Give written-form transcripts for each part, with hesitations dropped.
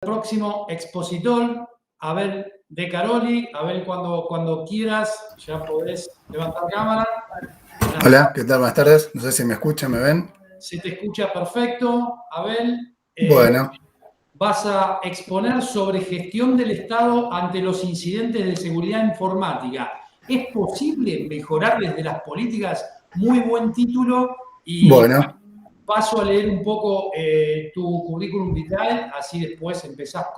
Próximo expositor, Abel De Caroli. Abel, cuando quieras, ya podés levantar cámara. Hola, ¿qué tal? Buenas tardes. No sé si me escuchan, ¿me ven? Se te escucha perfecto, Abel. Bueno, Vas a exponer sobre gestión del Estado ante los incidentes de seguridad informática. ¿Es posible mejorar desde las políticas? Muy buen título y bueno, paso a leer un poco tu currículum vitae, así después empezás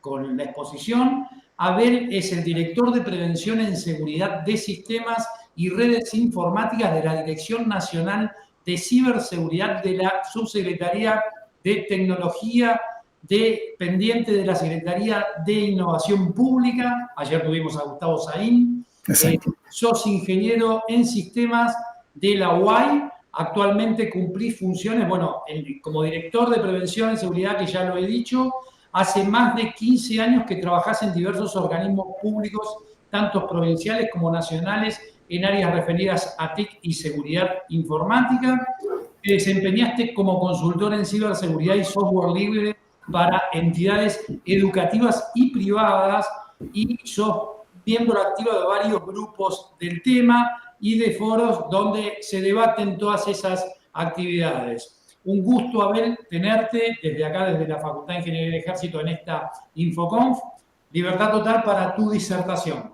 con la exposición. Abel es el director de Prevención en Seguridad de Sistemas y Redes Informáticas de la Dirección Nacional de Ciberseguridad de la Subsecretaría de Tecnología, dependiente de la Secretaría de Innovación Pública. Ayer tuvimos a Gustavo Saín. exacto. Sos ingeniero en sistemas de la UAI. Actualmente cumplís funciones, bueno, como director de prevención y seguridad, que ya lo he dicho. Hace más de 15 años que trabajás en diversos organismos públicos, tanto provinciales como nacionales, en áreas referidas a TIC y seguridad informática. Te desempeñaste como consultor en ciberseguridad y software libre para entidades educativas y privadas, y sos miembro activo de varios grupos del tema y de foros donde se debaten todas esas actividades. Un gusto, Abel, tenerte desde acá, desde la Facultad de Ingeniería del Ejército, en esta Infoconf. Libertad total para tu disertación.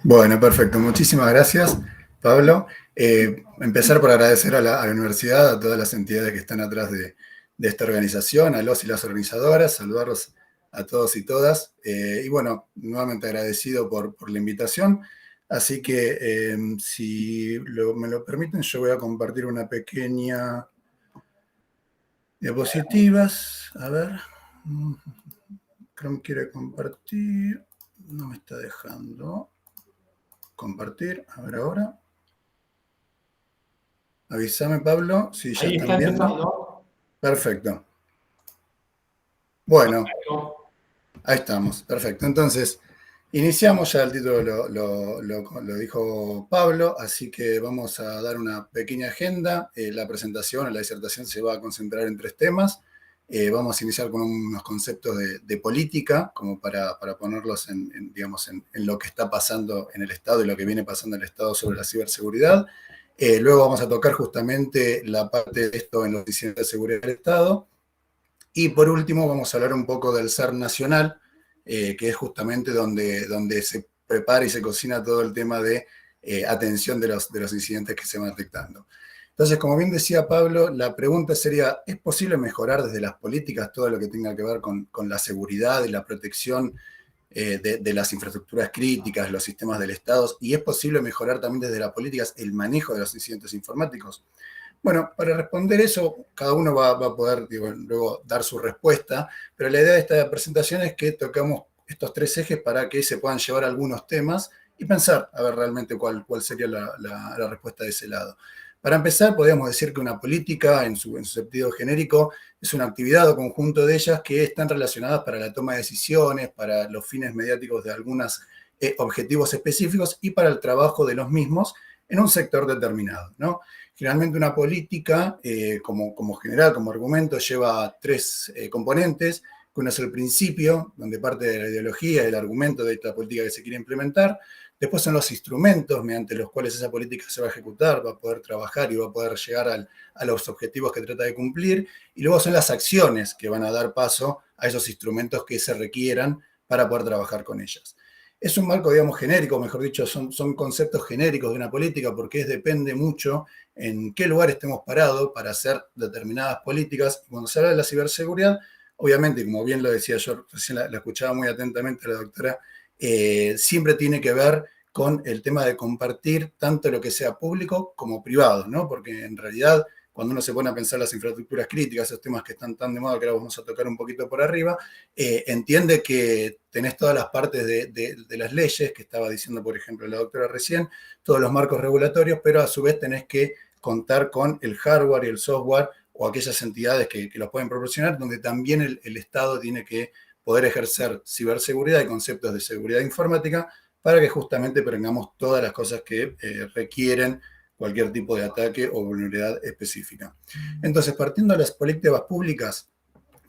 Bueno, perfecto. Muchísimas gracias, Pablo. Empezar por agradecer a la universidad, a todas las entidades que están atrás de esta organización, a los y las organizadoras, saludarlos a todos y todas. Y bueno, nuevamente agradecido por la invitación. Así que, si me lo permiten, yo voy a compartir una pequeña diapositivas. A ver. Chrome quiere compartir. No me está dejando compartir. A ver ahora. Avísame, Pablo, si ya Ahí está están viendo. empezando. Perfecto. Bueno, Perfecto. ahí estamos. Perfecto. Entonces, iniciamos, ya el título lo dijo Pablo, así que vamos a dar una pequeña agenda. La presentación, la disertación se va a concentrar en 3 temas. Vamos a iniciar con unos conceptos de política, como para ponerlos digamos, en lo que está pasando en el Estado y lo que viene pasando en el Estado sobre la ciberseguridad. Luego vamos a tocar justamente la parte de esto en los incidentes de seguridad del Estado. Y por último vamos a hablar un poco del SER nacional, que es justamente donde se prepara y se cocina todo el tema de atención de los incidentes que se van detectando. Entonces, como bien decía Pablo, la pregunta sería, ¿es posible mejorar desde las políticas todo lo que tenga que ver con la seguridad y la protección de las infraestructuras críticas, los sistemas del Estado? ¿Y es posible mejorar también desde las políticas el manejo de los incidentes informáticos? Bueno, para responder eso, cada uno va a poder luego dar su respuesta, pero la idea de esta presentación es que tocamos estos 3 ejes para que se puedan llevar algunos temas y pensar a ver realmente cuál sería la respuesta de ese lado. Para empezar, podríamos decir que una política, en su sentido genérico, es una actividad o conjunto de ellas que están relacionadas para la toma de decisiones, para los fines mediáticos de algunos objetivos específicos y para el trabajo de los mismos en un sector determinado, ¿no? Generalmente una política, como general, como argumento, lleva 3 componentes, que uno es el principio, donde parte de la ideología, el argumento de esta política que se quiere implementar. Después son los instrumentos mediante los cuales esa política se va a ejecutar, va a poder trabajar y va a poder llegar a los objetivos que trata de cumplir. Y luego son las acciones que van a dar paso a esos instrumentos que se requieran para poder trabajar con ellas. Es un marco, digamos, genérico, mejor dicho, son conceptos genéricos de una política porque depende mucho en qué lugar estemos parados para hacer determinadas políticas. Cuando se habla de la ciberseguridad, obviamente, como bien lo decía yo, recién la escuchaba muy atentamente a la doctora, siempre tiene que ver con el tema de compartir tanto lo que sea público como privado, ¿no? Porque en realidad, cuando uno se pone a pensar las infraestructuras críticas, esos temas que están tan de moda que ahora vamos a tocar un poquito por arriba, entiende que tenés todas las partes de las leyes, que estaba diciendo, por ejemplo, la doctora recién, todos los marcos regulatorios, pero a su vez tenés que contar con el hardware y el software o aquellas entidades que los pueden proporcionar, donde también el Estado tiene que poder ejercer ciberseguridad y conceptos de seguridad informática para que justamente prevengamos todas las cosas que requieren cualquier tipo de ataque o vulnerabilidad específica. Entonces, partiendo de las políticas públicas,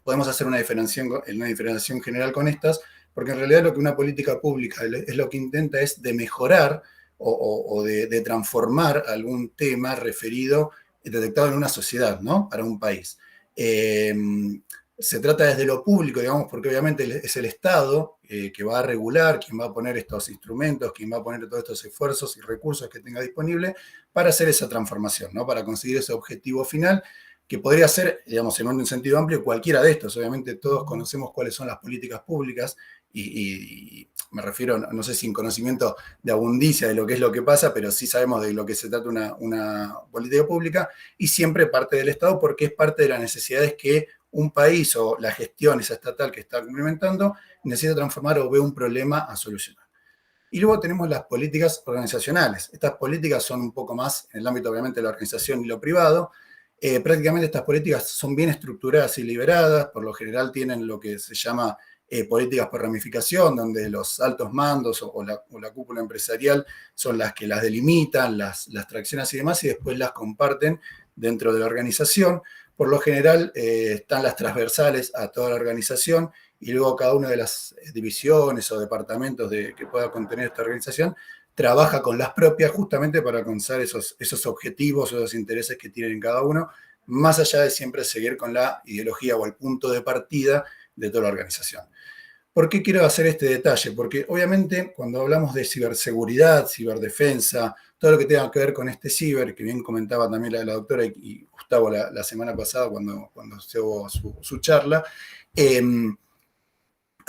podemos hacer una diferenciación general con estas, porque en realidad lo que una política pública es lo que intenta es de mejorar o de transformar algún tema referido, detectado en una sociedad, ¿no? Para un país. Se trata desde lo público, digamos, porque obviamente es el Estado que va a regular, quien va a poner estos instrumentos, quien va a poner todos estos esfuerzos y recursos que tenga disponible para hacer esa transformación, ¿no? Para conseguir ese objetivo final, que podría ser, digamos, en un sentido amplio, cualquiera de estos. Obviamente todos conocemos cuáles son las políticas públicas y me refiero, no sé si en conocimiento de abundicia de lo que es lo que pasa, pero sí sabemos de lo que se trata una política pública, y siempre parte del Estado porque es parte de las necesidades que un país o la gestión esa estatal que está implementando necesita transformar o ve un problema a solucionar. Y luego tenemos las políticas organizacionales. Estas políticas son un poco más en el ámbito, obviamente, de la organización y lo privado. Prácticamente estas políticas son bien estructuradas y liberadas, por lo general tienen lo que se llama políticas por ramificación, donde los altos mandos o la cúpula empresarial son las que las delimitan, las traccionan y demás, y después las comparten dentro de la organización. Por lo general están las transversales a toda la organización, y luego cada una de las divisiones o departamentos que pueda contener esta organización trabaja con las propias justamente para alcanzar esos objetivos o esos intereses que tienen cada uno, más allá de siempre seguir con la ideología o el punto de partida de toda la organización. ¿Por qué quiero hacer este detalle? Porque obviamente cuando hablamos de ciberseguridad, ciberdefensa, todo lo que tenga que ver con este ciber, que bien comentaba también la doctora y Gustavo la semana pasada cuando se hubo su charla,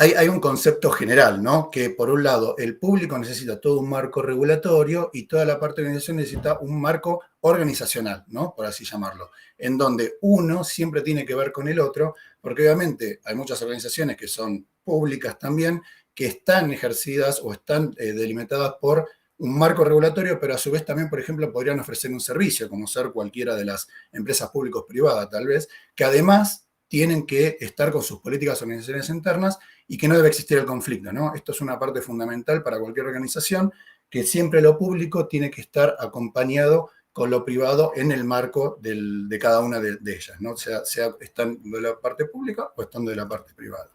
hay un concepto general, ¿no? Que por un lado el público necesita todo un marco regulatorio y toda la parte de organización necesita un marco organizacional, ¿no? Por así llamarlo, en donde uno siempre tiene que ver con el otro, porque obviamente hay muchas organizaciones que son públicas también, que están ejercidas o están delimitadas por un marco regulatorio, pero a su vez también, por ejemplo, podrían ofrecer un servicio, como ser cualquiera de las empresas públicos privadas, tal vez, que además tienen que estar con sus políticas organizacionales internas y que no debe existir el conflicto, ¿no? Esto es una parte fundamental para cualquier organización, que siempre lo público tiene que estar acompañado con lo privado en el marco de cada una de ellas, ¿no? Sea estando de la parte pública o estando de la parte privada.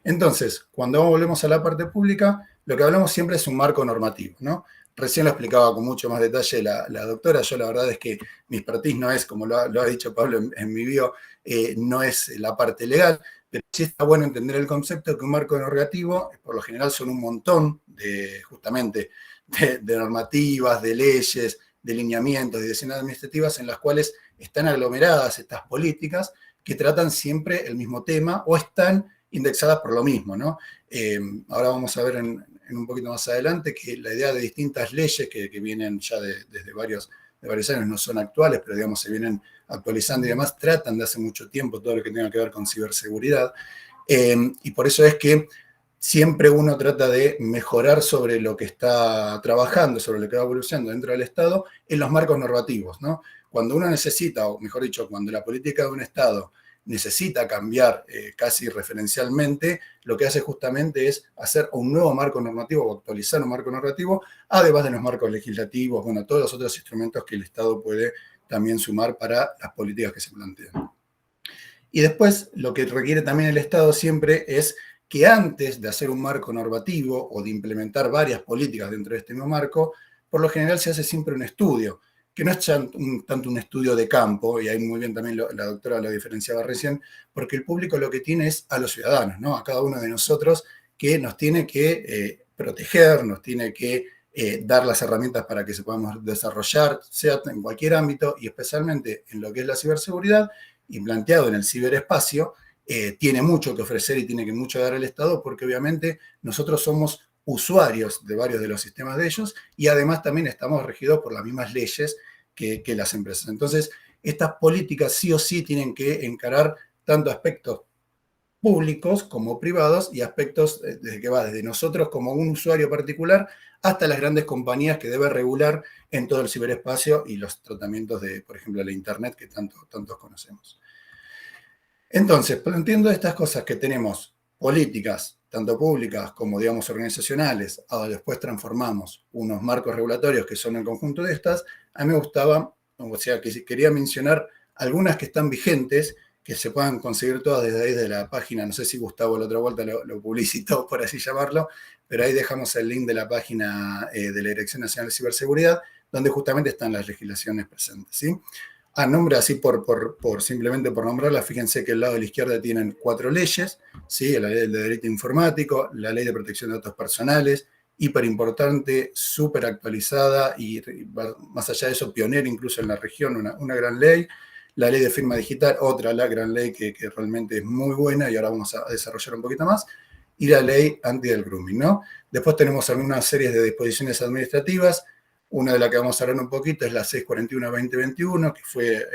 Entonces, cuando volvemos a la parte pública, lo que hablamos siempre es un marco normativo, ¿no? Recién lo explicaba con mucho más detalle la doctora. Yo la verdad es que mi expertise no es, como lo ha dicho Pablo en mi bio, no es la parte legal, pero sí está bueno entender el concepto que un marco normativo, por lo general son un montón justamente de normativas, de leyes, de lineamientos, de decisiones administrativas en las cuales están aglomeradas estas políticas que tratan siempre el mismo tema o están indexadas por lo mismo, ¿no? Ahora vamos a ver en un poquito más adelante que la idea de distintas leyes que vienen ya desde varios años, no son actuales, pero digamos se vienen actualizando y demás, tratan de hace mucho tiempo todo lo que tenga que ver con ciberseguridad, y por eso es que siempre uno trata de mejorar sobre lo que está trabajando, sobre lo que va evolucionando dentro del Estado en los marcos normativos, ¿no? Cuando uno necesita, o mejor dicho, cuando la política de un Estado necesita cambiar casi referencialmente, lo que hace justamente es hacer un nuevo marco normativo o actualizar un marco normativo, además de los marcos legislativos, bueno, todos los otros instrumentos que el Estado puede también sumar para las políticas que se plantean. Y después, lo que requiere también el Estado siempre es que antes de hacer un marco normativo o de implementar varias políticas dentro de este mismo marco, por lo general se hace siempre un estudio, que no es tanto un estudio de campo, y ahí muy bien también la doctora lo diferenciaba recién, porque el público lo que tiene es a los ciudadanos, ¿no? A cada uno de nosotros, que nos tiene que proteger, nos tiene que dar las herramientas para que se podamos desarrollar, sea en cualquier ámbito, y especialmente en lo que es la ciberseguridad, y planteado en el ciberespacio, tiene mucho que ofrecer y tiene mucho que dar al Estado, porque obviamente nosotros somos usuarios de varios de los sistemas de ellos y además también estamos regidos por las mismas leyes que las empresas. Entonces, estas políticas sí o sí tienen que encarar tanto aspectos públicos como privados y aspectos desde que va desde nosotros como un usuario particular hasta las grandes compañías que deben regular en todo el ciberespacio y los tratamientos de, por ejemplo, la Internet que tantos conocemos. Entonces, planteando estas cosas que tenemos, políticas, tanto públicas como, digamos, organizacionales, después transformamos unos marcos regulatorios que son el conjunto de estas, a mí me gustaba, o sea, que quería mencionar algunas que están vigentes, que se puedan conseguir todas desde ahí de la página. No sé si Gustavo la otra vuelta lo publicitó, por así llamarlo, pero ahí dejamos el link de la página de la Dirección Nacional de Ciberseguridad, donde justamente están las legislaciones presentes, ¿sí? A nombre, así simplemente por nombrarlas, fíjense que al lado de la izquierda tienen 4 leyes, ¿sí? La ley del delito informático, la ley de protección de datos personales, hiper importante, súper actualizada y más allá de eso, pionera incluso en la región, una gran ley. La ley de firma digital, la gran ley que realmente es muy buena y ahora vamos a desarrollar un poquito más. Y la ley anti del grooming, ¿no? Después tenemos algunas series de disposiciones administrativas. Una de las que vamos a hablar un poquito es la 641-2021, que fue,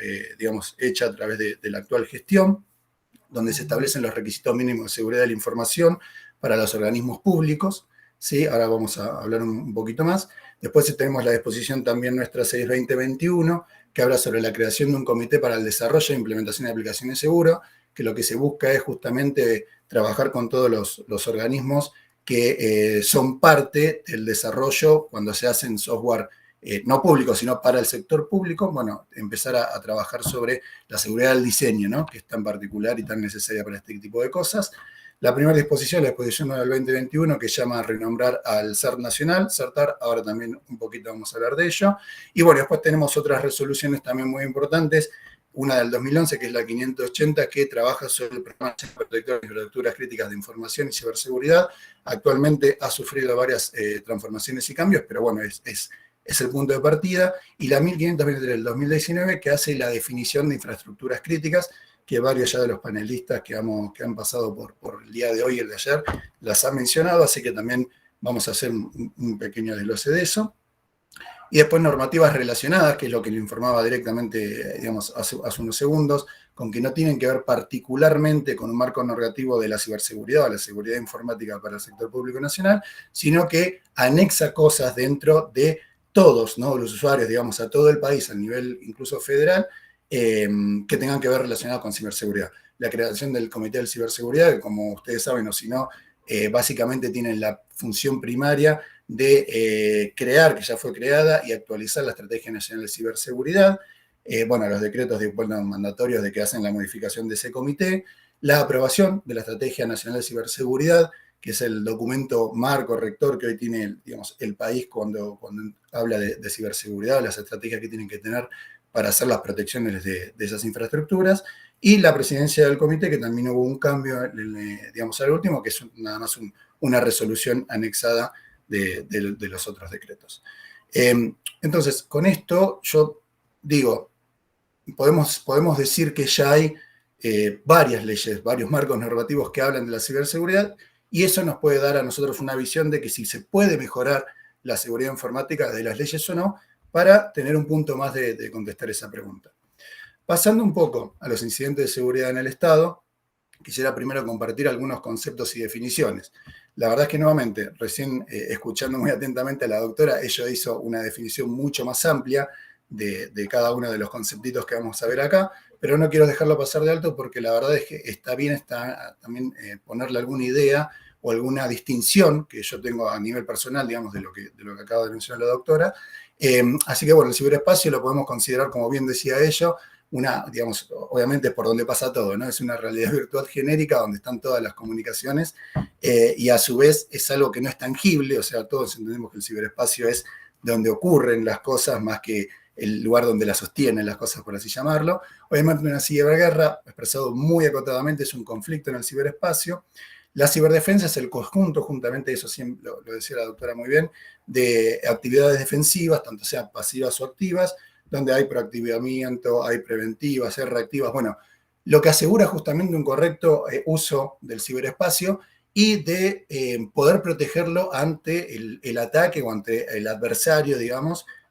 hecha a través de la actual gestión, donde se establecen los requisitos mínimos de seguridad de la información para los organismos públicos, ¿sí? Ahora vamos a hablar un poquito más. Después tenemos la disposición también nuestra 620-21, que habla sobre la creación de un comité para el desarrollo e implementación de aplicaciones seguras, que lo que se busca es justamente trabajar con todos los organismos que son parte del desarrollo cuando se hacen software no público, sino para el sector público, bueno, empezar a trabajar sobre la seguridad del diseño, ¿no? Que es tan particular y tan necesaria para este tipo de cosas. La primera disposición, la disposición del 2021, que llama a renombrar al CERT nacional, CERTAR, ahora también un poquito vamos a hablar de ello. Y bueno, después tenemos otras resoluciones también muy importantes, una del 2011, que es la 580, que trabaja sobre el programa protector de infraestructuras críticas de información y ciberseguridad. Actualmente ha sufrido varias transformaciones y cambios, pero bueno, es el punto de partida. Y la 1523 del 2019, que hace la definición de infraestructuras críticas, que varios ya de los panelistas que han pasado por el día de hoy y el de ayer las han mencionado, así que también vamos a hacer un pequeño desglose de eso. Y después normativas relacionadas, que es lo que le informaba directamente, hace unos segundos, con que no tienen que ver particularmente con un marco normativo de la ciberseguridad o la seguridad informática para el sector público nacional, sino que anexa cosas dentro de todos, ¿no? Los usuarios, a todo el país, a nivel incluso federal, que tengan que ver relacionados con ciberseguridad. La creación del Comité de Ciberseguridad, que como ustedes saben o si no, básicamente tienen la función primaria de crear, que ya fue creada, y actualizar la Estrategia Nacional de Ciberseguridad, los decretos mandatorios de que hacen la modificación de ese comité, la aprobación de la Estrategia Nacional de Ciberseguridad, que es el documento marco rector que hoy tiene el país cuando habla de ciberseguridad, las estrategias que tienen que tener para hacer las protecciones de esas infraestructuras, y la presidencia del comité, que también hubo un cambio, al último, que es nada más una resolución anexada de los otros decretos. Entonces, con esto yo digo, podemos decir que ya hay varias leyes, varios marcos normativos que hablan de la ciberseguridad, y eso nos puede dar a nosotros una visión de que si se puede mejorar la seguridad informática de las leyes o no, para tener un punto más de contestar esa pregunta. Pasando un poco a los incidentes de seguridad en el Estado, quisiera primero compartir algunos conceptos y definiciones. La verdad es que nuevamente, recién escuchando muy atentamente a la doctora, ella hizo una definición mucho más amplia de cada uno de los conceptitos que vamos a ver acá, pero no quiero dejarlo pasar de alto porque la verdad es que está bien también ponerle alguna idea o alguna distinción que yo tengo a nivel personal, de lo que acaba de mencionar la doctora. Así que bueno, el ciberespacio lo podemos considerar, como bien decía ella, obviamente por donde pasa todo, ¿no? Es una realidad virtual genérica donde están todas las comunicaciones y a su vez es algo que no es tangible, o sea, todos entendemos que el ciberespacio es donde ocurren las cosas más que el lugar donde las sostienen las cosas, por así llamarlo. Obviamente una ciberguerra, expresado muy acotadamente, es un conflicto en el ciberespacio. La ciberdefensa es el conjunto, juntamente, eso siempre lo decía la doctora muy bien, de actividades defensivas, tanto sean pasivas o activas, donde hay proactivamiento, hay preventivas, hay reactivas, lo que asegura justamente un correcto uso del ciberespacio y de poder protegerlo ante el ataque o ante el adversario,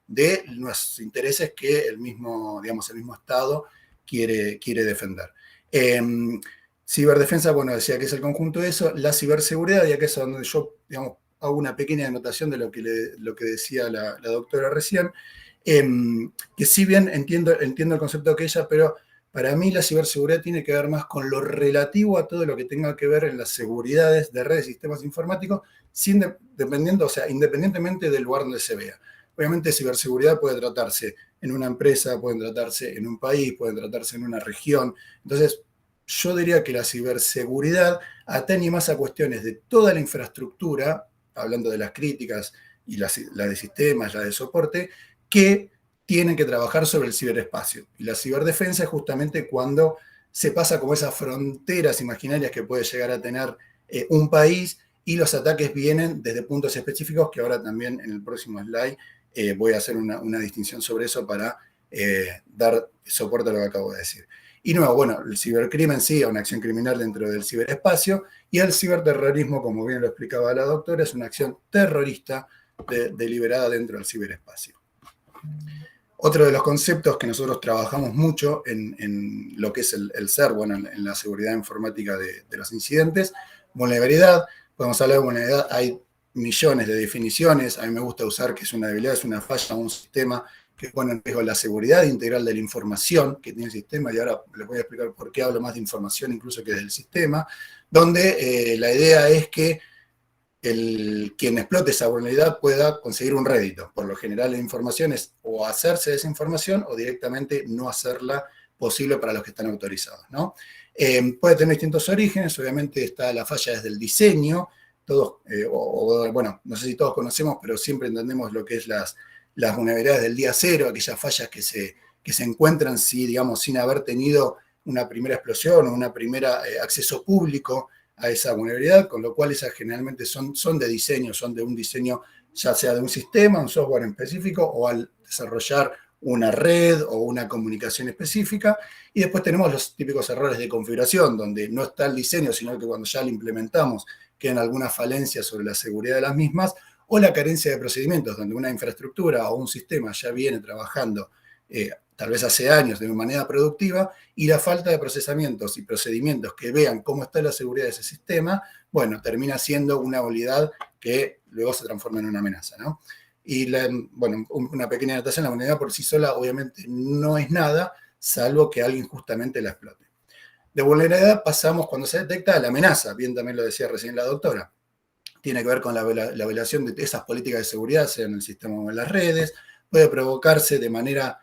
de los intereses que el mismo Estado quiere defender. Ciberdefensa, decía que es el conjunto de eso. La ciberseguridad, y aquí es donde yo, hago una pequeña anotación de lo que decía la doctora recién, que si bien entiendo el concepto que ella, pero para mí la ciberseguridad tiene que ver más con lo relativo a todo lo que tenga que ver en las seguridades de redes y sistemas informáticos, independientemente del lugar donde se vea. Obviamente ciberseguridad puede tratarse en una empresa, puede tratarse en un país, puede tratarse en una región. Entonces, yo diría que la ciberseguridad atañe más a cuestiones de toda la infraestructura, hablando de las críticas y la de sistemas, la de soporte, que tienen que trabajar sobre el ciberespacio. Y la ciberdefensa es justamente cuando se pasa como esas fronteras imaginarias que puede llegar a tener un país, y los ataques vienen desde puntos específicos, que ahora también en el próximo slide voy a hacer una distinción sobre eso para dar soporte a lo que acabo de decir. Y nuevo, bueno, el cibercrimen sí, es una acción criminal dentro del ciberespacio, y el ciberterrorismo, como bien lo explicaba la doctora, es una acción terrorista deliberada dentro del ciberespacio. Otro de los conceptos que nosotros trabajamos mucho en lo que es el SER, bueno, en la seguridad informática de los incidentes, vulnerabilidad. Podemos hablar de vulnerabilidad, hay millones de definiciones. A mí me gusta usar que es una debilidad, es una falla, un sistema que pone en riesgo la seguridad integral de la información que tiene el sistema, y ahora les voy a explicar por qué hablo más de información incluso que del sistema, donde la idea es que quien explote esa vulnerabilidad pueda conseguir un rédito. Por lo general la información es o hacerse de esa información o directamente no hacerla posible para los que están autorizados, ¿no? Puede tener distintos orígenes, obviamente está la falla desde el diseño, todos, bueno, no sé si todos conocemos, pero siempre entendemos lo que es las vulnerabilidades del día cero, aquellas fallas que se encuentran digamos, sin haber tenido una primera explosión o una primera acceso público a esa vulnerabilidad, con lo cual esas generalmente son de diseño, son de un diseño ya sea de un sistema, un software en específico, o al desarrollar una red o una comunicación específica. Y después tenemos los típicos errores de configuración, donde no está el diseño, sino que cuando ya lo implementamos quedan algunas falencias sobre la seguridad de las mismas, o la carencia de procedimientos, donde una infraestructura o un sistema ya viene trabajando tal vez hace años de manera productiva, y la falta de procesamientos y procedimientos que vean cómo está la seguridad de ese sistema, bueno, termina siendo una habilidad que luego se transforma en una amenaza, ¿no? Y, bueno, una pequeña anotación, la vulnerabilidad por sí sola obviamente no es nada, salvo que alguien justamente la explote. De vulnerabilidad pasamos cuando se detecta la amenaza, bien también lo decía recién la doctora. Tiene que ver con la violación de esas políticas de seguridad, sea en el sistema o en las redes, puede provocarse de manera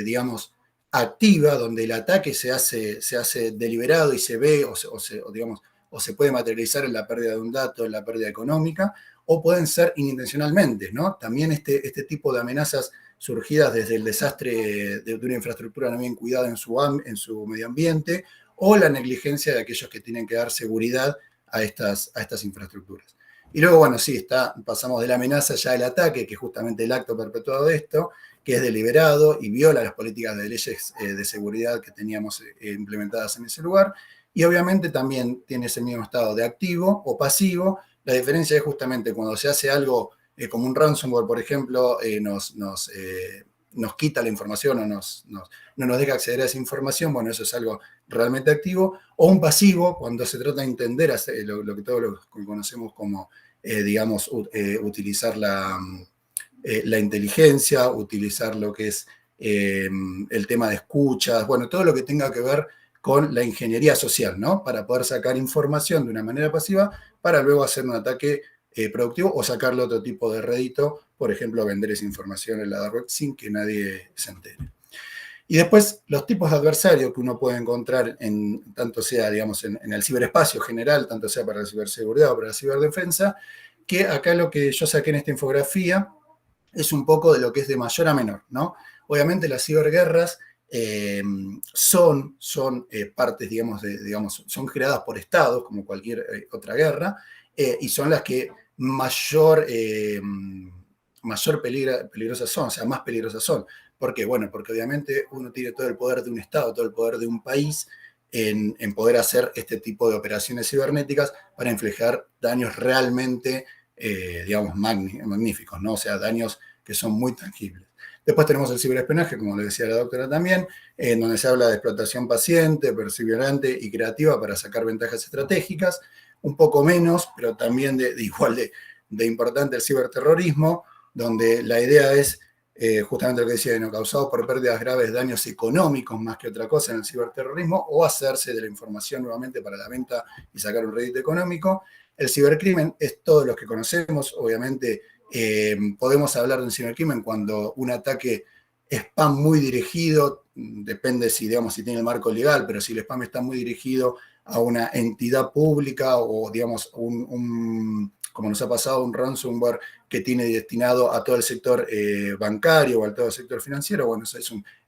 digamos, activa, donde el ataque se hace deliberado y se ve o se puede materializar en la pérdida de un dato, en la pérdida económica, o pueden ser inintencionalmente, ¿no? También este tipo de amenazas surgidas desde el desastre de una infraestructura no bien cuidada en su medio ambiente, o la negligencia de aquellos que tienen que dar seguridad a estas infraestructuras. Y luego, bueno, sí, pasamos de la amenaza ya al ataque, que es justamente el acto perpetuado de esto, que es deliberado y viola las políticas de leyes de seguridad que teníamos implementadas en ese lugar, y obviamente también tiene ese mismo estado de activo o pasivo. La diferencia es justamente cuando se hace algo como un ransomware, por ejemplo, nos quita la información o no nos deja acceder a esa información, bueno, eso es algo realmente activo, o un pasivo, cuando se trata de entender lo que todos conocemos como, digamos, utilizar la inteligencia, utilizar lo que es el tema de escuchas, bueno, todo lo que tenga que ver con la ingeniería social, ¿no? Para poder sacar información de una manera pasiva para luego hacer un ataque productivo o sacarle otro tipo de rédito, por ejemplo, vender esa información en la dark web sin que nadie se entere. Y después los tipos de adversarios que uno puede encontrar, tanto sea, digamos, en el ciberespacio general, tanto sea para la ciberseguridad o para la ciberdefensa, que acá lo que yo saqué en esta infografía es un poco de lo que es de mayor a menor, ¿no? Obviamente las ciberguerras son partes, digamos, son creadas por estados, como cualquier otra guerra, y son las que mayor peligrosas son, o sea, más peligrosas son. ¿Por qué? Bueno, porque obviamente uno tiene todo el poder de un estado, todo el poder de un país en poder hacer este tipo de operaciones cibernéticas para infligir daños realmente digamos, magníficos, ¿no? O sea, daños que son muy tangibles. Después tenemos el ciberespionaje, como le decía la doctora también, en donde se habla de explotación paciente, perseverante y creativa para sacar ventajas estratégicas, un poco menos, pero también igual de importante el ciberterrorismo, donde la idea es justamente lo que decía, ¿no? Causado por pérdidas graves, daños económicos más que otra cosa en el ciberterrorismo, o hacerse de la información nuevamente para la venta y sacar un rédito económico. El cibercrimen es todos los que conocemos, obviamente podemos hablar de un cibercrimen cuando un ataque spam muy dirigido, depende si, digamos, si tiene el marco legal, pero si el spam está muy dirigido a una entidad pública o, digamos, como nos ha pasado, un ransomware que tiene destinado a todo el sector bancario o a todo el sector financiero, bueno, eso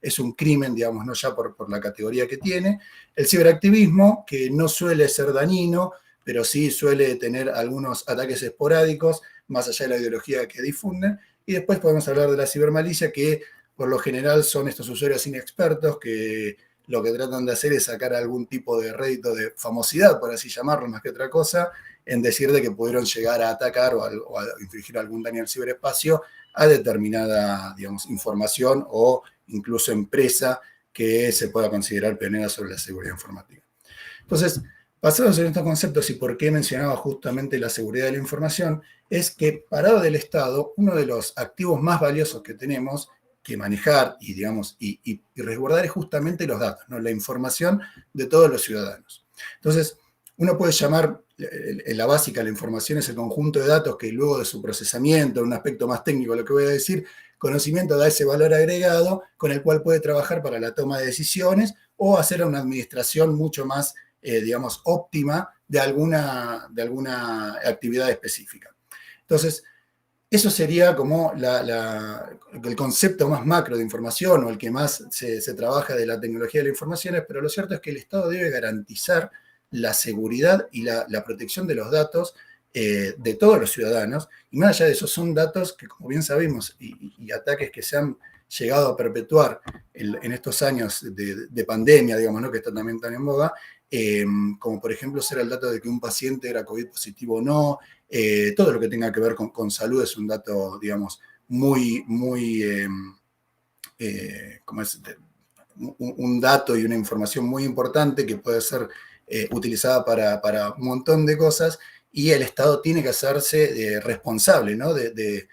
es un crimen, digamos, no ya por la categoría que tiene. El ciberactivismo, que no suele ser dañino, pero sí suele tener algunos ataques esporádicos, más allá de la ideología que difunden. Y después podemos hablar de la cibermalicia, que por lo general son estos usuarios inexpertos que lo que tratan de hacer es sacar algún tipo de rédito de famosidad, por así llamarlo, más que otra cosa, en decir de que pudieron llegar a atacar o a infligir algún daño al ciberespacio a determinada, digamos, información o incluso empresa que se pueda considerar pionera sobre la seguridad informática. Entonces, basados en estos conceptos y por qué mencionaba justamente la seguridad de la información, es que parado del Estado, uno de los activos más valiosos que tenemos que manejar y, digamos, y resguardar es justamente los datos, ¿no? La información de todos los ciudadanos. Entonces, uno puede llamar, en la básica, la información es el conjunto de datos que luego de su procesamiento, en un aspecto más técnico, lo que voy a decir, conocimiento da ese valor agregado con el cual puede trabajar para la toma de decisiones o hacer una administración mucho más, digamos, óptima de alguna actividad específica. Entonces, eso sería como el concepto más macro de información o el que más se trabaja de la tecnología de la información, pero lo cierto es que el Estado debe garantizar la seguridad y la protección de los datos de todos los ciudadanos, y más allá de eso son datos que, como bien sabemos, y ataques que se han llegado a perpetuar en estos años de pandemia, digamos, ¿no? Que está también tan en boga, como por ejemplo ser el dato de que un paciente era COVID positivo o no. Todo lo que tenga que ver con salud es un dato, digamos, muy como es, un dato y una información muy importante que puede ser utilizada para un montón de cosas, y el Estado tiene que hacerse responsable, ¿no? de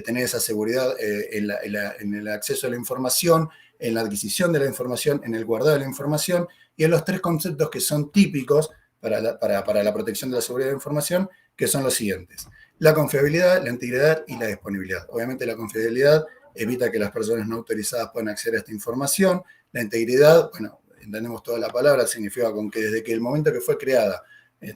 tener esa seguridad en el acceso a la información, en la adquisición de la información, en el guardado de la información, y en los tres conceptos que son típicos para la protección de la seguridad de la información, que son los siguientes: la confiabilidad, la integridad y la disponibilidad. Obviamente la confiabilidad evita que las personas no autorizadas puedan acceder a esta información. La integridad, bueno, entendemos toda la palabra, significa con que desde que el momento que fue creada,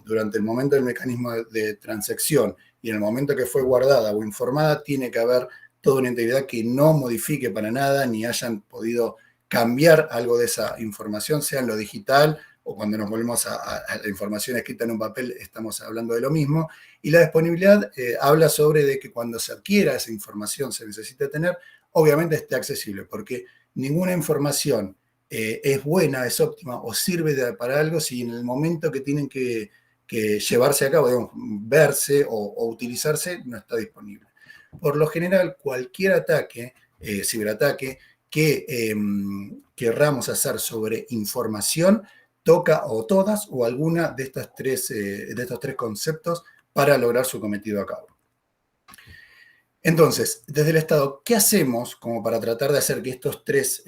durante el momento del mecanismo de transacción y en el momento que fue guardada o informada, tiene que haber toda una integridad que no modifique para nada ni hayan podido cambiar algo de esa información, sea en lo digital o cuando nos volvemos a la información escrita en un papel, estamos hablando de lo mismo. Y la disponibilidad habla sobre de que cuando se adquiera esa información se necesita tener, obviamente esté accesible, porque ninguna información es buena, es óptima o sirve para algo si en el momento que tienen que llevarse a cabo, digamos, verse o utilizarse, no está disponible. Por lo general, cualquier ataque, ciberataque, que querramos hacer sobre información, toca o todas o alguna de estos tres conceptos para lograr su cometido a cabo. Entonces, desde el Estado, ¿qué hacemos como para tratar de hacer que estos tres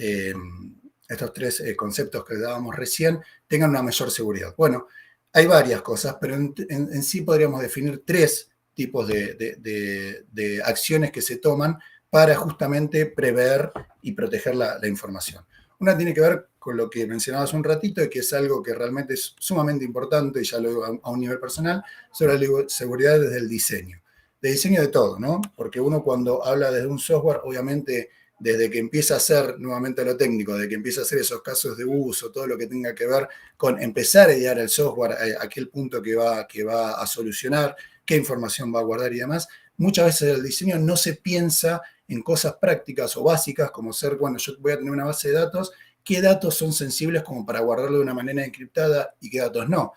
conceptos que dábamos recién tengan una mayor seguridad? Bueno, hay varias cosas, pero en sí podríamos definir tres tipos de acciones que se toman para justamente prever y proteger la información. Una tiene que ver con lo que mencionabas un ratito, y que es algo que realmente es sumamente importante, y ya lo digo a un nivel personal, sobre la seguridad desde el diseño. De diseño de todo, ¿no? Porque uno cuando habla desde un software, obviamente desde que empieza a hacer, nuevamente lo técnico, de que empieza a hacer esos casos de uso, todo lo que tenga que ver con empezar a idear el software, a aquel punto que va a solucionar, qué información va a guardar y demás, muchas veces el diseño no se piensa en cosas prácticas o básicas como ser, bueno, yo voy a tener una base de datos, ¿qué datos son sensibles como para guardarlo de una manera encriptada y qué datos no?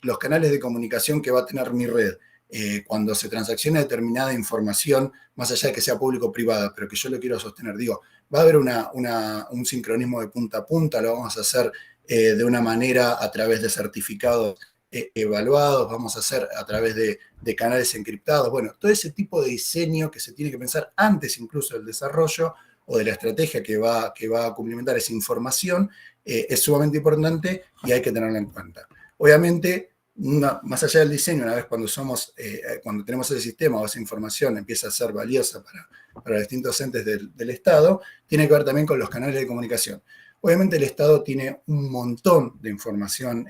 Los canales de comunicación que va a tener mi red. Cuando se transacciona determinada información, más allá de que sea público o privada, pero que yo lo quiero sostener, digo, va a haber un sincronismo de punta a punta, lo vamos a hacer de una manera a través de certificados evaluados, vamos a hacer a través de canales encriptados. Bueno, todo ese tipo de diseño que se tiene que pensar antes incluso del desarrollo o de la estrategia que va a cumplimentar esa información es sumamente importante y hay que tenerla en cuenta. Obviamente, más allá del diseño, una vez cuando tenemos ese sistema o esa información empieza a ser valiosa para distintos entes del Estado, tiene que ver también con los canales de comunicación. Obviamente el Estado tiene un montón de información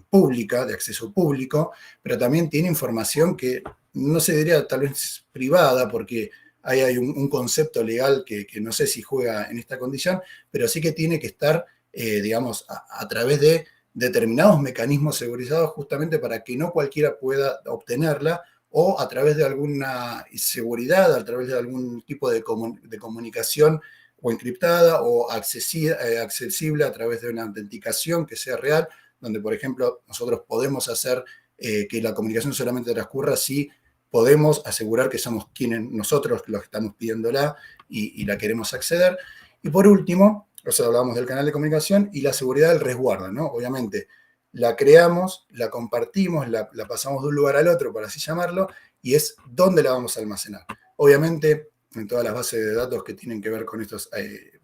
pública, de acceso público, pero también tiene información que no se diría tal vez privada, porque ahí hay un concepto legal que no sé si juega en esta condición, pero sí que tiene que estar, digamos, a través de determinados mecanismos segurizados justamente para que no cualquiera pueda obtenerla, o a través de alguna seguridad, a través de algún tipo de comunicación o encriptada o accesible a través de una autenticación que sea real, donde, por ejemplo, nosotros podemos hacer que la comunicación solamente transcurra si podemos asegurar que somos nosotros los que estamos pidiéndola y la queremos acceder. Y por último, hablábamos del canal de comunicación y la seguridad del resguardo, ¿no? Obviamente, la creamos, la compartimos, la pasamos de un lugar al otro, por así llamarlo, y es dónde la vamos a almacenar. Obviamente, en todas las bases de datos que tienen que ver con estos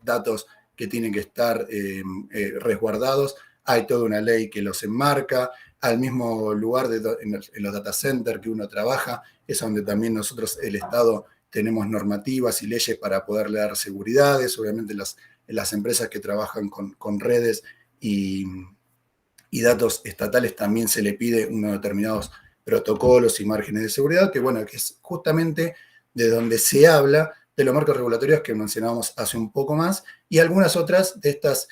datos que tienen que estar resguardados, hay toda una ley que los enmarca. Al mismo lugar en los data centers que uno trabaja, es donde también nosotros, el Estado, tenemos normativas y leyes para poderle dar seguridades. Obviamente las empresas que trabajan con redes y datos estatales también se le pide unos determinados protocolos y márgenes de seguridad, que bueno, que es justamente de donde se habla de los marcos regulatorios que mencionábamos hace un poco más, y algunas otras de estas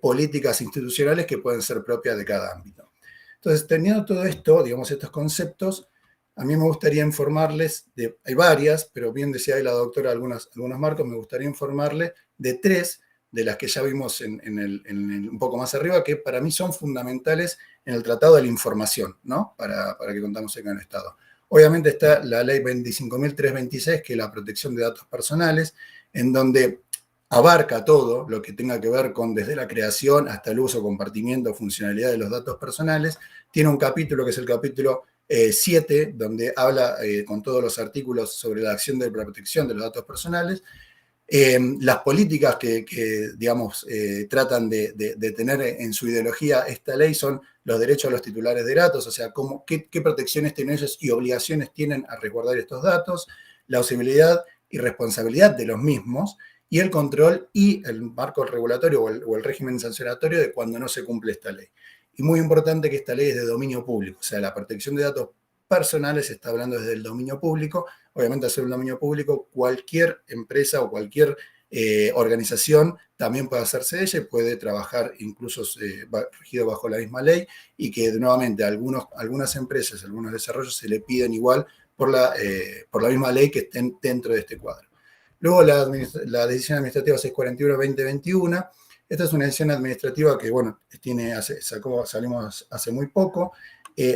políticas institucionales que pueden ser propias de cada ámbito. Entonces, teniendo todo esto, digamos, estos conceptos, a mí me gustaría informarles hay varias, pero bien decía ahí la doctora algunos marcos, me gustaría informarles de 3 de las que ya vimos un poco más arriba, que para mí son fundamentales en el Tratado de la Información, ¿no? Para que contamos acá en el Estado. Obviamente está la Ley 25.326, que es la protección de datos personales, en donde abarca todo lo que tenga que ver con desde la creación hasta el uso, compartimiento, funcionalidad de los datos personales. Tiene un capítulo que es el capítulo 7, donde habla con todos los artículos sobre la acción de la protección de los datos personales. Las políticas que digamos, tratan de tener en su ideología esta ley son los derechos de los titulares de datos, o sea, qué protecciones tienen ellos y obligaciones tienen a resguardar estos datos, la usabilidad y responsabilidad de los mismos, y el control y el marco regulatorio o el régimen sancionatorio de cuando no se cumple esta ley. Y muy importante que esta ley es de dominio público, o sea, la protección de datos personales se está hablando desde el dominio público. Obviamente, al ser un dominio público, cualquier empresa o cualquier organización también puede hacerse de ella y puede trabajar incluso regido bajo la misma ley, y que nuevamente algunas empresas, algunos desarrollos se le piden igual por la misma ley que estén dentro de este cuadro. Luego la decisión administrativa 641-2021. Esta es una decisión administrativa que, bueno, salimos hace muy poco.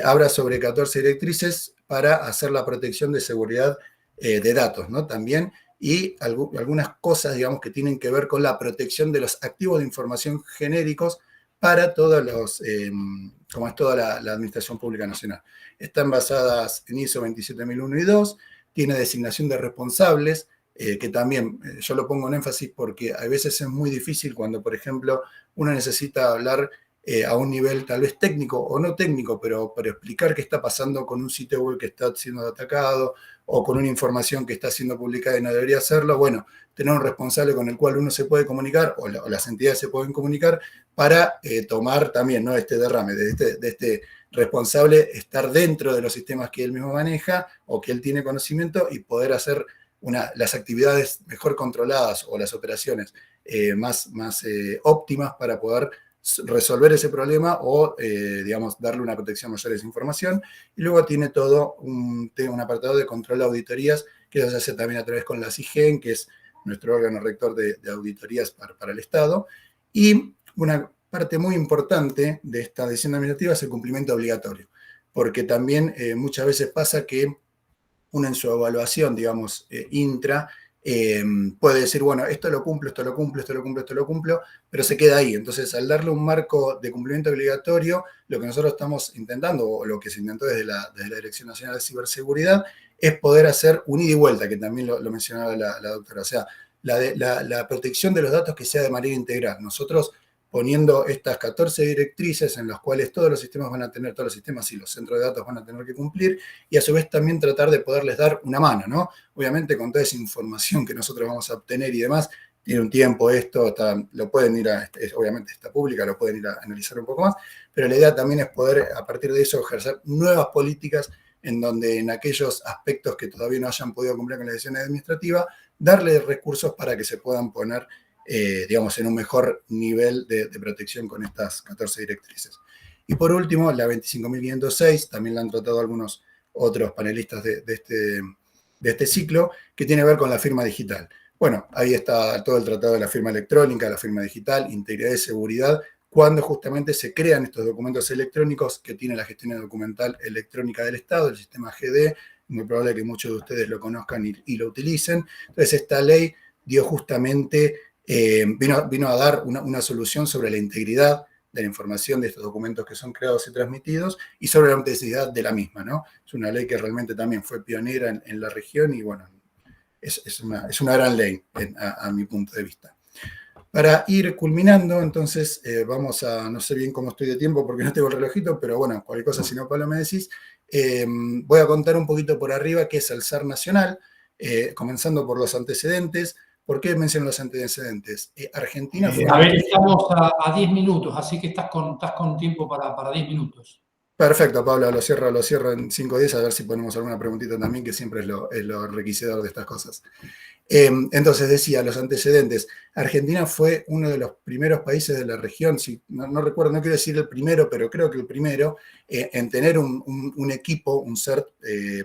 Habla sobre 14 directrices para hacer la protección de seguridad de datos, ¿no? También, y algunas cosas, digamos, que tienen que ver con la protección de los activos de información genéricos para como es toda la Administración Pública Nacional. Están basadas en ISO 27001 y 2, tiene designación de responsables, que también yo lo pongo en énfasis porque a veces es muy difícil cuando, por ejemplo, uno necesita hablar a un nivel tal vez técnico o no técnico, pero explicar qué está pasando con un sitio web que está siendo atacado o con una información que está siendo publicada y no debería hacerlo. Bueno, tener un responsable con el cual uno se puede comunicar o las entidades se pueden comunicar para tomar también, ¿no?, este derrame de este responsable, estar dentro de los sistemas que él mismo maneja o que él tiene conocimiento y poder hacer las actividades mejor controladas o las operaciones más óptimas para poder resolver ese problema o, digamos, darle una protección mayor a esa información. Y luego tiene todo un apartado de control de auditorías, que eso se hace también a través con la CIGEN, que es nuestro órgano rector de auditorías para el Estado. Y una parte muy importante de esta decisión administrativa es el cumplimiento obligatorio, porque también muchas veces pasa que uno en su evaluación, digamos, intra, puede decir, bueno, esto lo cumplo, esto lo cumplo, esto lo cumplo, esto lo cumplo, pero se queda ahí. Entonces, al darle un marco de cumplimiento obligatorio, lo que nosotros estamos intentando, o lo que se intentó desde la Dirección Nacional de Ciberseguridad, es poder hacer un ida y vuelta, que también lo mencionaba la doctora. O sea, la protección de los datos que sea de manera integral. Nosotros, poniendo estas 14 directrices en las cuales todos los sistemas van a tener, todos los sistemas y los centros de datos van a tener que cumplir, y a su vez también tratar de poderles dar una mano, ¿no? Obviamente con toda esa información que nosotros vamos a obtener y demás, tiene un tiempo esto, lo pueden ir obviamente está pública, lo pueden ir a analizar un poco más, pero la idea también es poder a partir de eso ejercer nuevas políticas en donde en aquellos aspectos que todavía no hayan podido cumplir con la decisión administrativa, darle recursos para que se puedan poner, digamos, en un mejor nivel de protección con estas 14 directrices. Y por último, la 25.506, también la han tratado algunos otros panelistas de este ciclo, que tiene que ver con la firma digital. Bueno, ahí está todo el tratado de la firma electrónica, la firma digital, integridad y seguridad, cuando justamente se crean estos documentos electrónicos que tiene la gestión documental electrónica del Estado, el sistema GD, muy probable que muchos de ustedes lo conozcan y lo utilicen. Entonces, esta ley dio justamente, vino a dar una solución sobre la integridad de la información de estos documentos que son creados y transmitidos y sobre la autenticidad de la misma, ¿no? Es una ley que realmente también fue pionera en la región y, bueno, es una gran ley a mi punto de vista. Para ir culminando, entonces, vamos a, no sé bien cómo estoy de tiempo porque no tengo el relojito, pero bueno, cualquier cosa, si no, Pablo, me decís. Voy a contar un poquito por arriba qué es el SAR nacional, comenzando por los antecedentes. ¿Por qué menciono los antecedentes? Argentina fue... A ver, estamos a 10 minutos, así que estás con tiempo para 10 minutos. Perfecto, Pablo, lo cierro en 5 días, a ver si ponemos alguna preguntita también, que siempre es lo requisidor de estas cosas. Entonces, decía, los antecedentes. Argentina fue uno de los primeros países de la región, si, no recuerdo, no quiero decir el primero, pero creo que el primero, en tener un equipo, un CERT,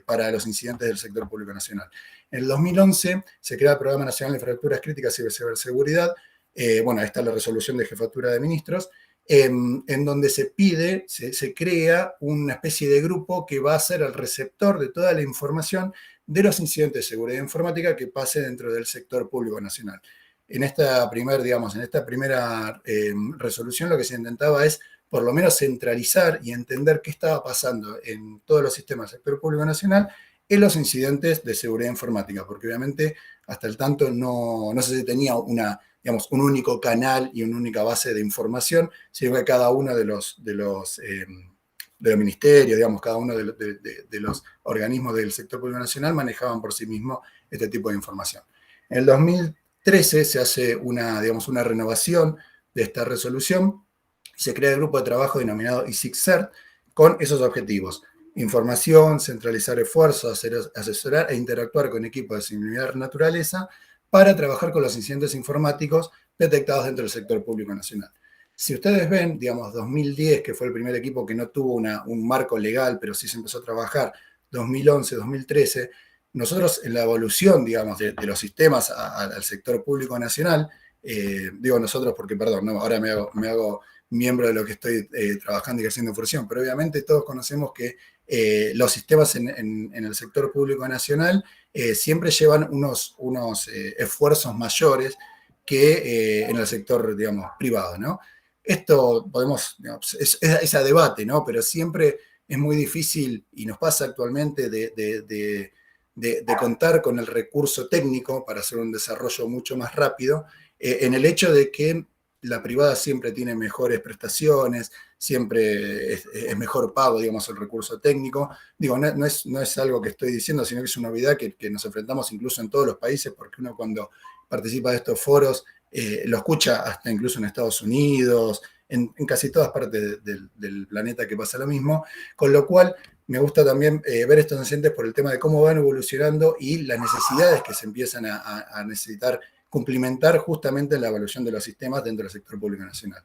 para los incidentes del sector público nacional. En el 2011 se crea el Programa Nacional de Infraestructuras Críticas y Ciberseguridad. Bueno, ahí está la resolución de Jefatura de Ministros, en donde se pide, se crea una especie de grupo que va a ser el receptor de toda la información de los incidentes de seguridad informática que pase dentro del sector público nacional. En esta primera resolución lo que se intentaba es por lo menos centralizar y entender qué estaba pasando en todos los sistemas del sector público nacional en los incidentes de seguridad informática, porque obviamente hasta el tanto no se tenía un único canal y una única base de información, sino que cada uno de los ministerios, digamos, cada uno de los organismos del sector público nacional manejaban por sí mismos este tipo de información. En el 2013 se hace una renovación de esta resolución y se crea el grupo de trabajo denominado ISIC-CERT con esos objetivos: información, centralizar esfuerzos, asesorar e interactuar con equipos de similar naturaleza para trabajar con los incidentes informáticos detectados dentro del sector público nacional. Si ustedes ven, digamos, 2010, que fue el primer equipo que no tuvo un marco legal, pero sí se empezó a trabajar, 2011, 2013, nosotros en la evolución, digamos, de los sistemas al sector público nacional, digo nosotros porque, perdón, no, ahora me hago miembro de lo que estoy trabajando y haciendo función, pero obviamente todos conocemos que los sistemas en el sector público nacional siempre llevan unos esfuerzos mayores que en el sector, digamos, privado, ¿no? Esto digamos, es a debate, ¿no? Pero siempre es muy difícil, y nos pasa actualmente, de contar con el recurso técnico para hacer un desarrollo mucho más rápido, en el hecho de que la privada siempre tiene mejores prestaciones, siempre es mejor pago, digamos, el recurso técnico. Digo, no es algo que estoy diciendo, sino que es una novedad que nos enfrentamos incluso en todos los países, porque uno cuando participa de estos foros lo escucha hasta incluso en Estados Unidos, en casi todas partes del planeta que pasa lo mismo, con lo cual me gusta también ver estos antecedentes por el tema de cómo van evolucionando y las necesidades que se empiezan a necesitar cumplimentar justamente en la evaluación de los sistemas dentro del sector público nacional.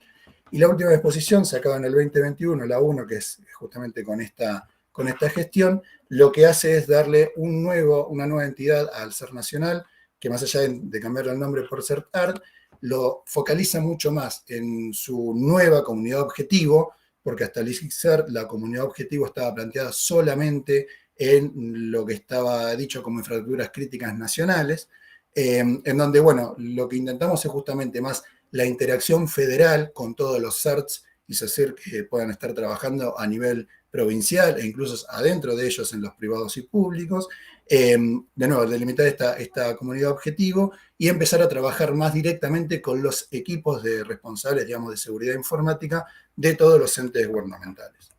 Y la última exposición, sacada en el 2021, la 1, que es justamente con esta gestión, lo que hace es darle una nueva entidad al SER nacional, que más allá de cambiarle el nombre por CERT-ART, lo focaliza mucho más en su nueva comunidad objetivo, porque hasta el ISIC-CERT la comunidad objetivo estaba planteada solamente en lo que estaba dicho como infraestructuras críticas nacionales, en donde, bueno, lo que intentamos es justamente más la interacción federal con todos los CERTs y hacer que puedan estar trabajando a nivel provincial e incluso adentro de ellos en los privados y públicos. De nuevo, delimitar esta comunidad objetivo y empezar a trabajar más directamente con los equipos de responsables, digamos, de seguridad informática de todos los entes gubernamentales.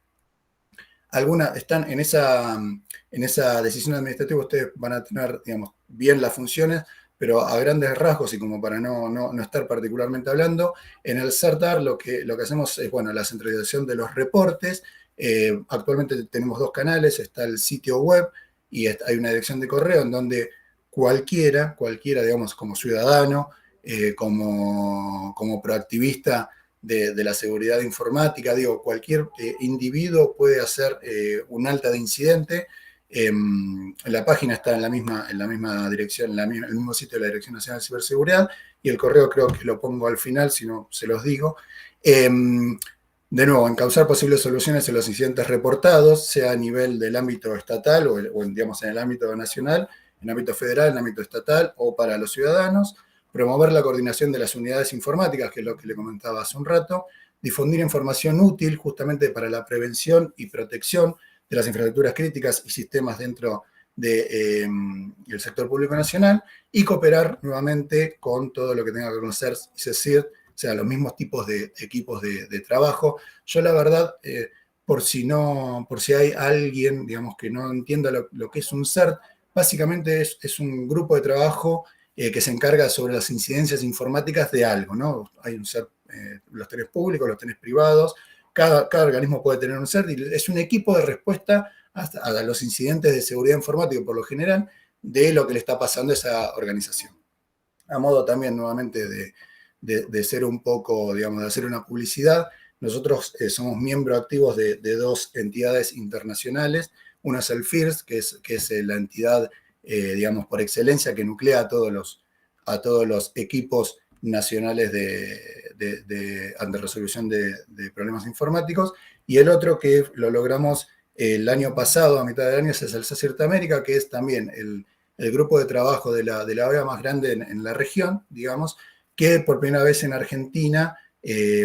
Están en esa decisión administrativa, ustedes van a tener, digamos, bien las funciones, pero a grandes rasgos y como para no estar particularmente hablando, en el CERTAR lo que hacemos es, bueno, la centralización de los reportes. Actualmente tenemos 2 canales, está el sitio web y hay una dirección de correo en donde cualquiera, digamos, como ciudadano, como proactivista de la seguridad informática, digo, cualquier individuo puede hacer un alta de incidente. La página está en la misma dirección, el mismo sitio de la Dirección Nacional de Ciberseguridad, y el correo creo que lo pongo al final, si no se los digo. De nuevo, encauzar posibles soluciones en los incidentes reportados, sea a nivel del ámbito estatal o digamos, en el ámbito nacional, en el ámbito federal, en el ámbito estatal o para los ciudadanos. Promover la coordinación de las unidades informáticas, que es lo que le comentaba hace un rato. Difundir información útil justamente para la prevención y protección de las infraestructuras críticas y sistemas dentro del sector público nacional. Y cooperar nuevamente con todo lo que tenga que conocer CECIR, o sea, los mismos tipos de equipos de trabajo. Yo la verdad, por si hay alguien, digamos, que no entienda lo que es un CERT, básicamente es un grupo de trabajo que se encarga sobre las incidencias informáticas de algo, ¿no? Hay un CERT, los tenés públicos, los tenés privados, cada organismo puede tener un CERT y es un equipo de respuesta a los incidentes de seguridad informática, por lo general, de lo que le está pasando a esa organización. A modo también, nuevamente, de ser un poco, digamos, de hacer una publicidad, nosotros somos miembros activos de 2 entidades internacionales. Una es el FIRST, que es la entidad, digamos, por excelencia, que nuclea a todos los equipos nacionales ante resolución de problemas informáticos. Y el otro que lo logramos el año pasado, a mitad del año, es el CECIRT América, que es también el grupo de trabajo de la OEA más grande en la región, digamos, que por primera vez en Argentina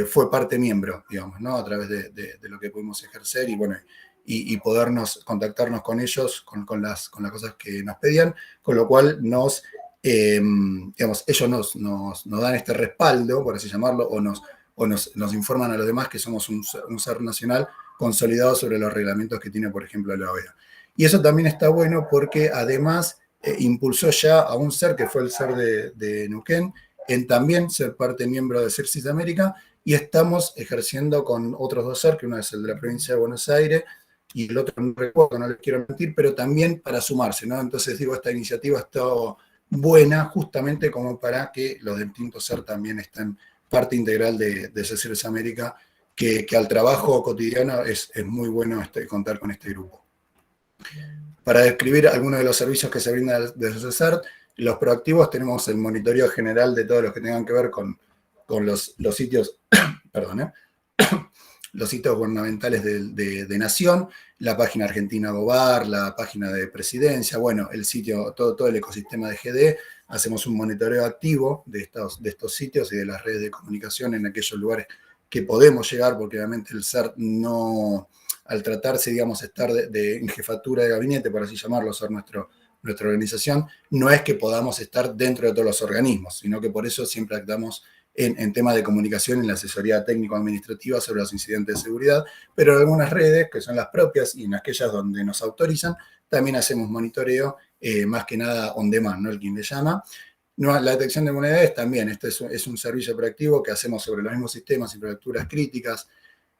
fue parte miembro, digamos, ¿no? A través de lo que pudimos ejercer y, bueno, y podernos contactarnos con ellos, con las cosas que nos pedían, con lo cual digamos, ellos nos dan este respaldo, por así llamarlo, o nos informan a los demás que somos un ser nacional consolidado sobre los reglamentos que tiene, por ejemplo, la OEA. Y eso también está bueno porque además impulsó ya a un ser que fue el ser de Neuquén, en también ser parte miembro de CERCIS América, y estamos ejerciendo con otros 2 ser, que uno es el de la provincia de Buenos Aires, y el otro no recuerdo, no les quiero mentir, pero también para sumarse, ¿no? Entonces digo, esta iniciativa está buena justamente como para que los del Tinto Ser también estén parte integral de CECIRS América, que al trabajo cotidiano es muy bueno contar con este grupo. Para describir algunos de los servicios que se brindan desde CECIRS, los proactivos tenemos el monitoreo general de todos los que tengan que ver con los sitios, perdón, los sitios gubernamentales de Nación, la página Argentina Gobar, la página de Presidencia, bueno, el sitio, todo el ecosistema de GD. Hacemos un monitoreo activo de estos sitios y de las redes de comunicación en aquellos lugares que podemos llegar, porque obviamente el CERT no, al tratarse, digamos, estar en jefatura de gabinete, por así llamarlo, ser nuestra organización, no es que podamos estar dentro de todos los organismos, sino que por eso siempre actuamos en temas de comunicación, en la asesoría técnico-administrativa sobre los incidentes de seguridad, pero en algunas redes, que son las propias, y en aquellas donde nos autorizan, también hacemos monitoreo, más que nada on demand, ¿no? El quien le llama. No, la detección de vulnerabilidades también, este es un servicio proactivo que hacemos sobre los mismos sistemas, infraestructuras críticas,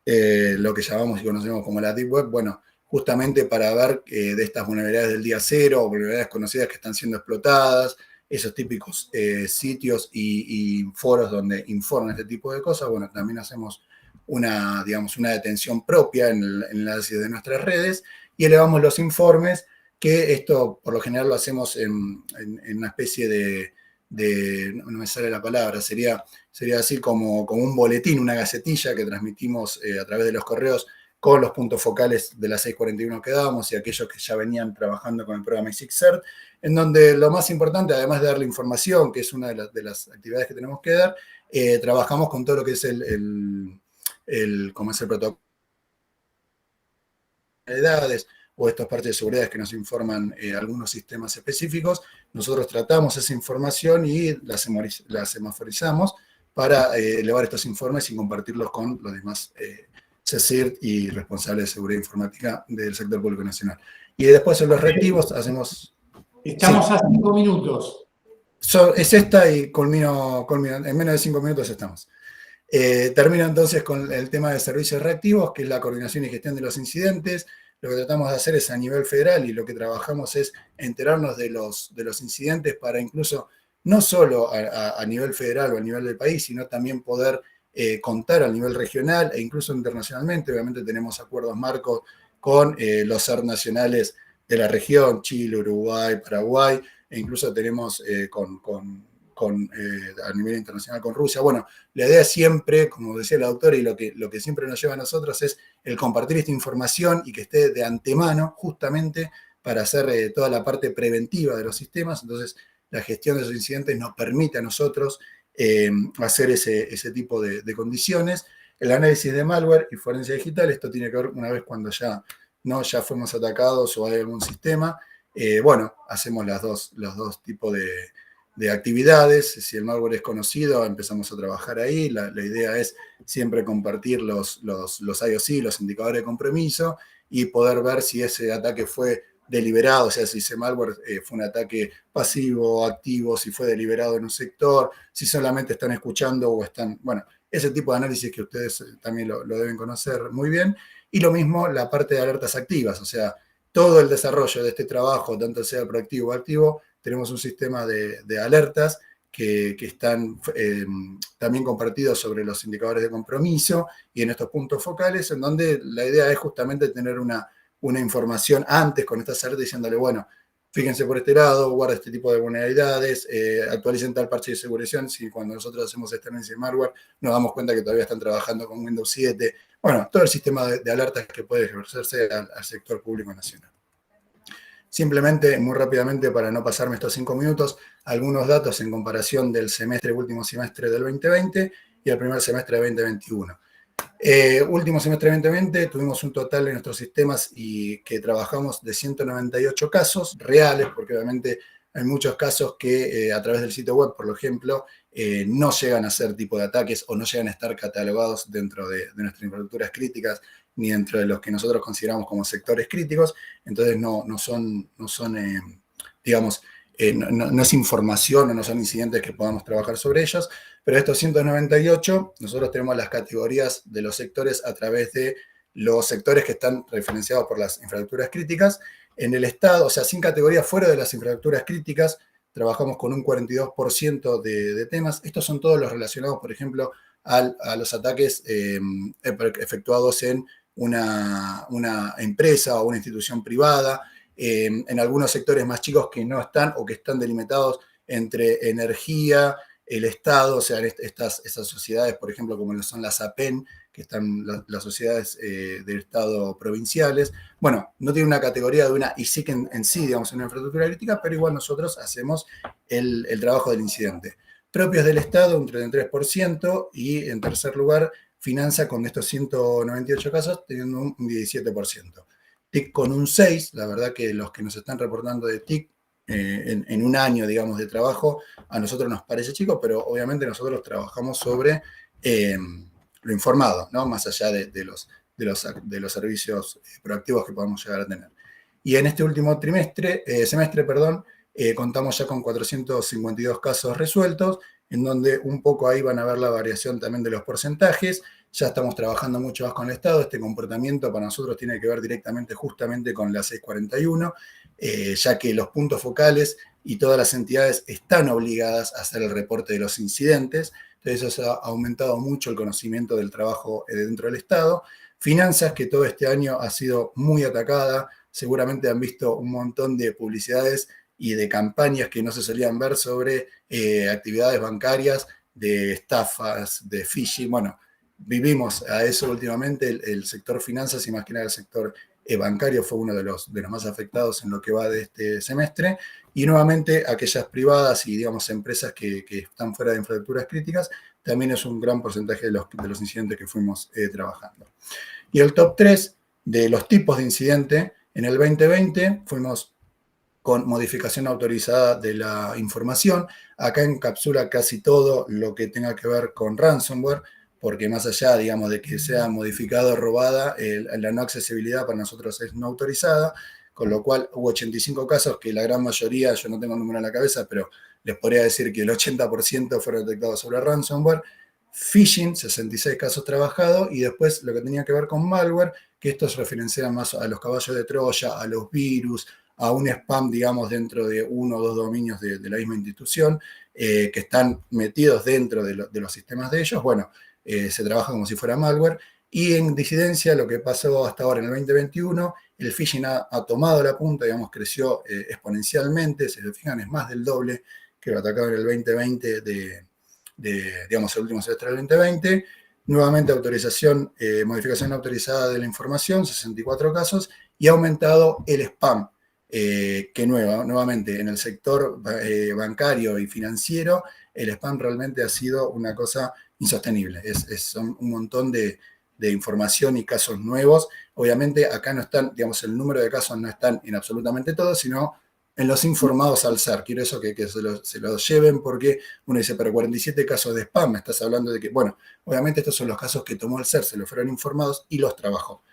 lo que llamamos y conocemos como la Deep Web, bueno, justamente para ver de estas vulnerabilidades del día cero o vulnerabilidades conocidas que están siendo explotadas, esos típicos sitios y foros donde informan este tipo de cosas. Bueno, también hacemos una detención propia en el análisis de nuestras redes y elevamos los informes, que esto por lo general lo hacemos en una especie no me sale la palabra, sería así como un boletín, una gacetilla que transmitimos a través de los correos con los puntos focales de las 641 que dábamos y aquellos que ya venían trabajando con el programa ISIC-CERT, en donde lo más importante, además de darle información, que es una de las actividades que tenemos que dar, trabajamos con todo lo que es el protocolo vulnerabilidades o estos parches de seguridad que nos informan algunos sistemas específicos, nosotros tratamos esa información y la semaforizamos para elevar estos informes y compartirlos con los demás CECIRT y responsables de seguridad informática del sector público nacional. Y después en los reactivos hacemos... Estamos a 5 minutos. Es esta y culmino, en menos de 5 minutos estamos. Termino entonces con el tema de servicios reactivos, que es la coordinación y gestión de los incidentes. Lo que tratamos de hacer es a nivel federal y lo que trabajamos es enterarnos de los incidentes para incluso, no solo a nivel federal o a nivel del país, sino también poder contar a nivel regional e incluso internacionalmente. Obviamente tenemos acuerdos marcos con los CERT nacionales de la región, Chile, Uruguay, Paraguay, e incluso tenemos a nivel internacional con Rusia. Bueno, la idea siempre, como decía el autor, y lo que siempre nos lleva a nosotros es el compartir esta información y que esté de antemano justamente para hacer toda la parte preventiva de los sistemas. Entonces, la gestión de esos incidentes nos permite a nosotros hacer ese tipo de condiciones. El análisis de malware y forense digital, esto tiene que ver una vez cuando ya fuimos atacados o hay algún sistema. Bueno, hacemos los dos tipos de actividades. Si el malware es conocido, empezamos a trabajar ahí. La idea es siempre compartir los IOC, los indicadores de compromiso, y poder ver si ese ataque fue deliberado, o sea, si ese malware fue un ataque pasivo o activo, si fue deliberado en un sector, si solamente están escuchando o están... Bueno, ese tipo de análisis que ustedes también lo deben conocer muy bien. Y lo mismo la parte de alertas activas, o sea, todo el desarrollo de este trabajo, tanto sea proactivo o activo, tenemos un sistema de alertas que están también compartidos sobre los indicadores de compromiso y en estos puntos focales, en donde la idea es justamente tener una información antes con estas alertas diciéndole, bueno, fíjense por este lado, guarda este tipo de vulnerabilidades, actualicen tal parche de seguridad. Si cuando nosotros hacemos este análisis de malware nos damos cuenta que todavía están trabajando con Windows 7, bueno, todo el sistema de alertas que puede ejercerse al sector público nacional. Simplemente, muy rápidamente, para no pasarme estos 5 minutos, algunos datos en comparación del último semestre del 2020 y el primer semestre de 2021. Último semestre de 2020 tuvimos un total en nuestros sistemas y que trabajamos de 198 casos reales, porque obviamente hay muchos casos que a través del sitio web, por ejemplo, no llegan a ser tipo de ataques o no llegan a estar catalogados dentro de nuestras infraestructuras críticas ni dentro de los que nosotros consideramos como sectores críticos. Entonces no es información o no son incidentes que podamos trabajar sobre ellos, pero estos 198, nosotros tenemos las categorías de los sectores a través de los sectores que están referenciados por las infraestructuras críticas. En el Estado, o sea, sin categoría fuera de las infraestructuras críticas, trabajamos con un 42% de temas. Estos son todos los relacionados, por ejemplo, a los ataques efectuados en una empresa o una institución privada, en algunos sectores más chicos que no están o que están delimitados entre energía, el Estado, o sea, estas sociedades, por ejemplo, como lo son las APEN, que están las sociedades del Estado provinciales. Bueno, no tiene una categoría de una ISIC en sí, digamos, en una infraestructura crítica, pero igual nosotros hacemos el trabajo del incidente. Propios del Estado, un 33%, y en tercer lugar, finanza con estos 198 casos, teniendo un 17%. TIC con un 6%, la verdad que los que nos están reportando de TIC en un año, digamos, de trabajo, a nosotros nos parece chico, pero obviamente nosotros trabajamos sobre lo informado, ¿no? Más allá de los servicios proactivos que podamos llegar a tener. Y en este último semestre, contamos ya con 452 casos resueltos, en donde un poco ahí van a ver la variación también de los porcentajes. Ya estamos trabajando mucho más con el Estado. Este comportamiento para nosotros tiene que ver directamente justamente con la 641, ya que los puntos focales y todas las entidades están obligadas a hacer el reporte de los incidentes. Entonces eso ha aumentado mucho el conocimiento del trabajo dentro del Estado. Finanzas, que todo este año ha sido muy atacada. Seguramente han visto un montón de publicidades y de campañas que no se solían ver sobre actividades bancarias, de estafas, de phishing. Bueno, vivimos a eso últimamente. El sector finanzas y más que nada el sector bancario fue uno de los más afectados en lo que va de este semestre. Y nuevamente aquellas privadas y, digamos, empresas que están fuera de infraestructuras críticas, también es un gran porcentaje de los incidentes que fuimos trabajando. Y el top 3, de los tipos de incidente, en el 2020 fuimos con modificación autorizada de la información. Acá encapsula casi todo lo que tenga que ver con ransomware, porque más allá, digamos, de que sea modificada o robada, la no accesibilidad para nosotros es no autorizada, con lo cual hubo 85 casos que la gran mayoría, yo no tengo el número en la cabeza, pero les podría decir que el 80% fueron detectados sobre ransomware. Phishing, 66 casos trabajados, y después lo que tenía que ver con malware, que estos referencian más a los caballos de Troya, a los virus, a un spam, digamos, dentro de uno o dos dominios de la misma institución, que están metidos dentro de los sistemas de ellos. Bueno, se trabaja como si fuera malware. Y en disidencia, lo que pasó hasta ahora en el 2021, el phishing ha tomado la punta, digamos, creció exponencialmente. Si se fijan, es más del doble que lo atacado en el 2020 digamos, el último semestre del 2020. Nuevamente modificación autorizada de la información, 64 casos, y ha aumentado el spam, que nuevamente en el sector bancario y financiero, el spam realmente ha sido una cosa insostenible. Son un montón de información y casos nuevos. Obviamente acá no están, digamos, el número de casos no están en absolutamente todos, sino en los informados al SAR. Quiero eso que se los lleven, porque uno dice, pero 47 casos de spam, me estás hablando de que, bueno, obviamente estos son los casos que tomó el SAR, se los fueron informados y los trabajó.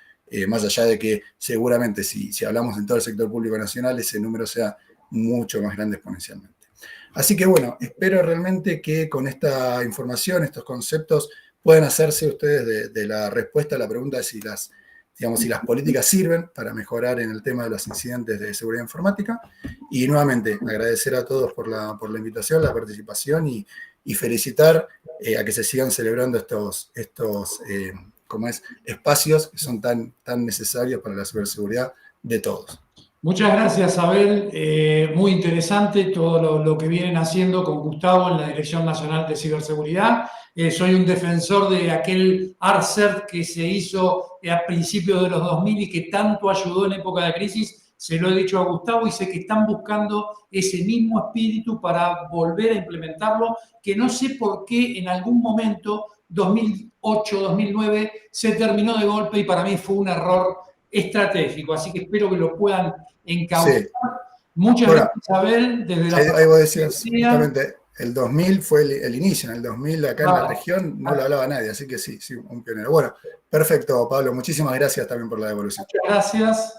Más allá de que seguramente si hablamos en todo el sector público nacional, ese número sea mucho más grande exponencialmente. Así que bueno, espero realmente que con esta información, estos conceptos, puedan hacerse ustedes de la respuesta a la pregunta de si las políticas sirven para mejorar en el tema de los incidentes de seguridad informática. Y nuevamente, agradecer a todos por la invitación, la participación, y felicitar a que se sigan celebrando estos espacios que son tan necesarios para la ciberseguridad de todos. Muchas gracias, Abel. Muy interesante todo lo que vienen haciendo con Gustavo en la Dirección Nacional de Ciberseguridad. Soy un defensor de aquel ARCERT que se hizo a principios de los 2000 y que tanto ayudó en época de crisis. Se lo he dicho a Gustavo y sé que están buscando ese mismo espíritu para volver a implementarlo, que no sé por qué en algún momento, 2008, 2009, se terminó de golpe y para mí fue un error estratégico, así que espero que lo puedan encauzar. Sí. Muchas gracias, Abel. Desde ahí vos decías, justamente, el 2000 fue el inicio. En el 2000 acá en la región no lo hablaba nadie, así que sí, un pionero. Bueno, perfecto, Pablo. Muchísimas gracias también por la devolución. Muchas gracias.